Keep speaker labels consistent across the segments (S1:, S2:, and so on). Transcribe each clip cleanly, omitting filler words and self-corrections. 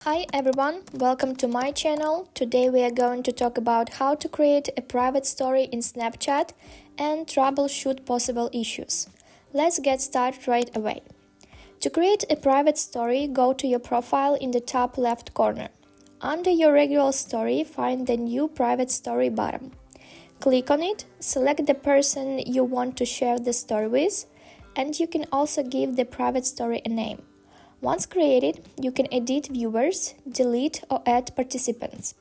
S1: Hi everyone, welcome to my channel. Today we are going to talk about how to create a private story in Snapchat and troubleshoot possible issues. Let's get started right away. To create a private story, go to your profile in the top left corner. Under your regular story, find the new private story button. Click on it, select the person you want to share the story with, and you can also give the private story a name. Once created, you can edit viewers, delete or add participants.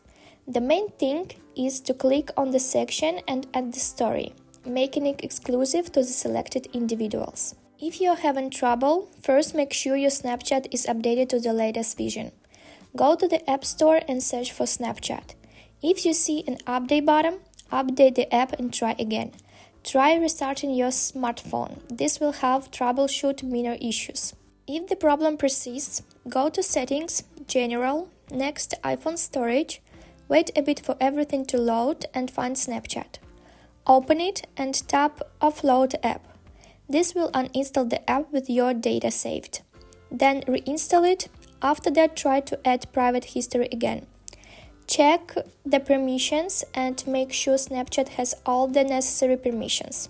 S1: The main thing is to click on the section and add the story, making it exclusive to the selected individuals. If you're having trouble, first make sure your Snapchat is updated to the latest version. Go to the App Store and search for Snapchat. If you see an update button, update the app and try again. Try restarting your smartphone. This will help troubleshoot minor issues. If the problem persists, go to Settings, General, next iPhone Storage, wait a bit for everything to load and find Snapchat. Open it and tap Offload app. This will uninstall the app with your data saved. Then reinstall it. After that, try to add private history again. Check the permissions and make sure Snapchat has all the necessary permissions.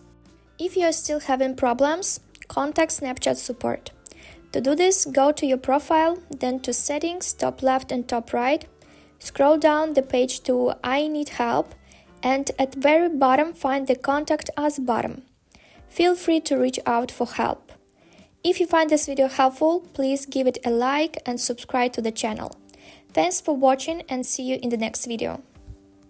S1: If you are still having problems, contact Snapchat support. To do this, go to your profile, then to Settings, top left and top right. Scroll down the page to I need help, and at the very bottom find the Contact Us button. Feel free to reach out for help. If you find this video helpful, please give it a like and subscribe to the channel. Thanks for watching and see you in the next video.